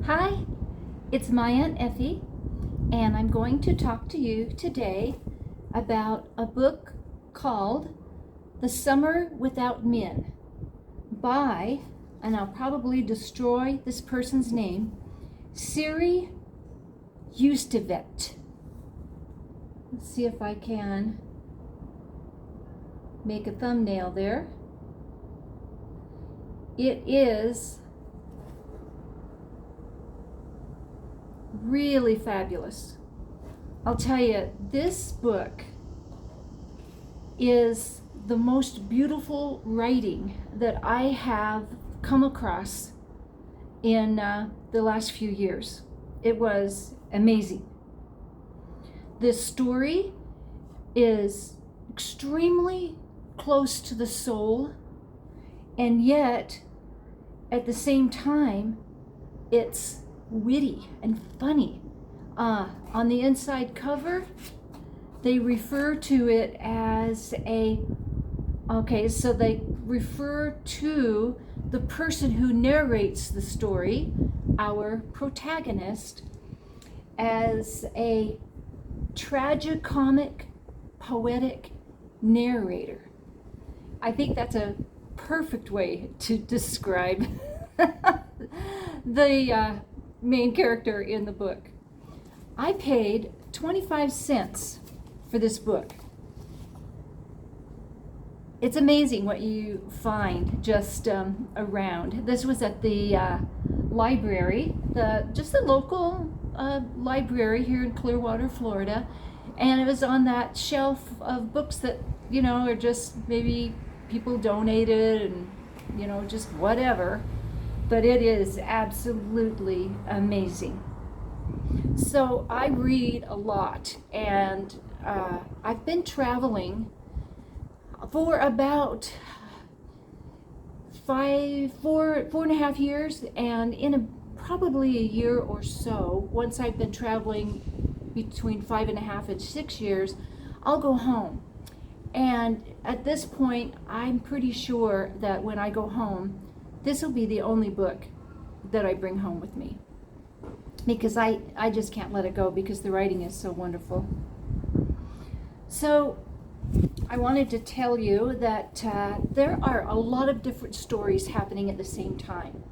Hi, it's my Aunt Effie, and I'm going to talk to you today about a book called The Summer Without Men by, and I'll probably destroy this person's name, Siri Hustvedt. Let's see if I can make a thumbnail there. It is really fabulous. I'll tell you, this book is the most beautiful writing that I have come across in the last few years. It was amazing. This story is extremely close to the soul, and yet at the same time it's witty and funny. On the inside cover, they refer to it as they refer to the person who narrates the story, our protagonist, as a tragicomic, poetic narrator. I think that's a perfect way to describe the main character in the book. I paid 25 cents for this book. It's amazing what you find just around. This was at the library, just the local library here in Clearwater, Florida, and it was on that shelf of books that, are just maybe people donated and, just whatever. But it is absolutely amazing. So I read a lot, and I've been traveling for about four and a half years, and in probably a year or so, once I've been traveling between 5.5 and 6 years, I'll go home. And at this point, I'm pretty sure that when I go home, this will be the only book that I bring home with me, because I just can't let it go because the writing is so wonderful. So I wanted to tell you that there are a lot of different stories happening at the same time.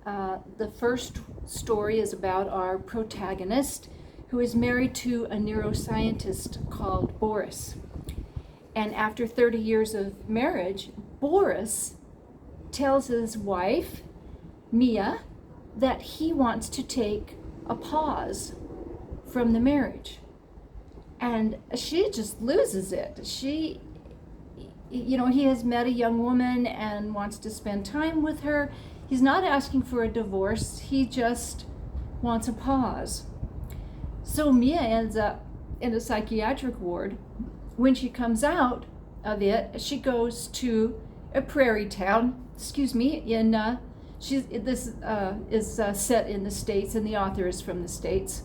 The first story is about our protagonist, who is married to a neuroscientist called Boris. And after 30 years of marriage, Boris tells his wife, Mia, that he wants to take a pause from the marriage. And she just loses it. He has met a young woman and wants to spend time with her. He's not asking for a divorce. He just wants a pause. So Mia ends up in a psychiatric ward. When she comes out of it, she goes to a prairie town. This is set in the States, and the author is from the States.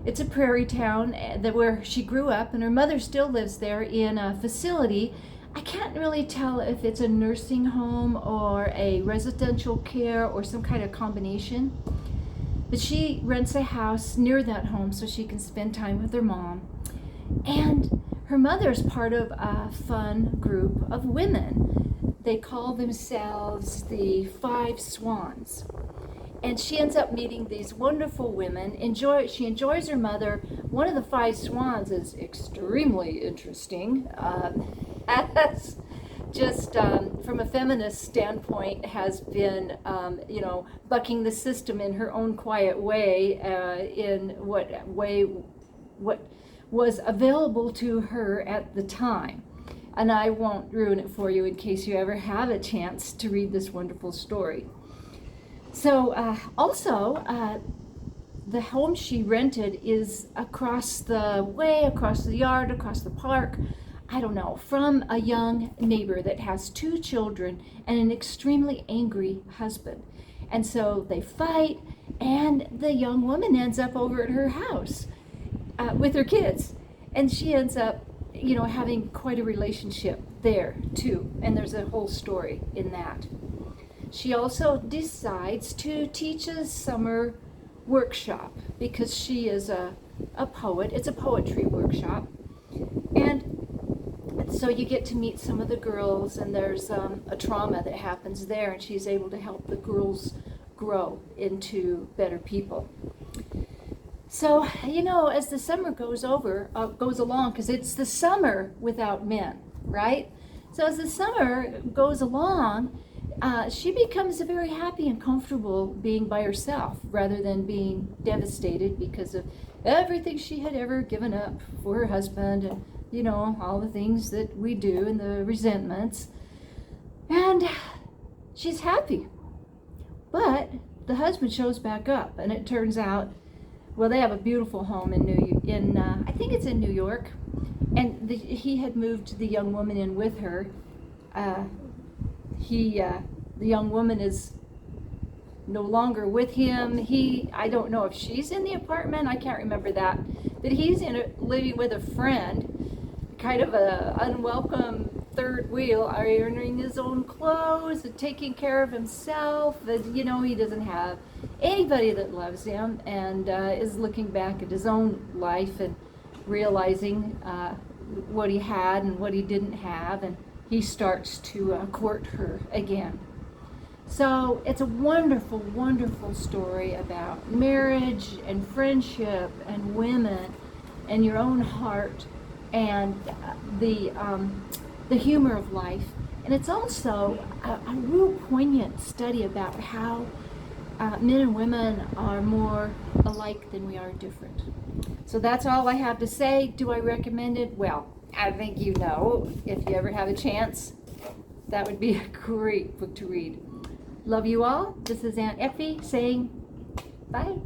It's a prairie town where she grew up, and her mother still lives there in a facility. I can't really tell if it's a nursing home or a residential care or some kind of combination. But she rents a house near that home so she can spend time with her mom. And her mother's part of a fun group of women. They call themselves the Five Swans. And she ends up meeting these wonderful women. She enjoys her mother. One of the Five Swans is extremely interesting. That's just, from a feminist standpoint, has been, bucking the system in her own quiet way, in what was available to her at the time. And I won't ruin it for you in case you ever have a chance to read this wonderful story. So the home she rented is across the way, across the yard, across the park, from a young neighbor that has 2 children and an extremely angry husband. And so they fight, and the young woman ends up over at her house with her kids. And she ends up having quite a relationship there too, and there's a whole story in that. She also decides to teach a summer workshop because she is a poet. It's a poetry workshop. And so you get to meet some of the girls, and there's a trauma that happens there, and she's able to help the girls grow into better people. So, as the summer goes along, because it's the summer without men, right? So as the summer goes along, she becomes very happy and comfortable being by herself rather than being devastated because of everything she had ever given up for her husband and, all the things that we do and the resentments. And she's happy. But the husband shows back up, and it turns out, well, they have a beautiful home I think it's in New York, and he had moved the young woman in with her. The young woman is no longer with him. I don't know if she's in the apartment, I can't remember that, but he's living with a friend, kind of a unwelcome third wheel, ironing his own clothes and taking care of himself, and he doesn't have anybody that loves him, and is looking back at his own life and realizing what he had and what he didn't have, and he starts to court her again. So it's a wonderful, wonderful story about marriage and friendship and women and your own heart and the humor of life. And it's also a real poignant study about how men and women are more alike than we are different. So that's all I have to say. Do I recommend it? Well, I think if you ever have a chance, that would be a great book to read. Love you all. This is Aunt Effie saying bye.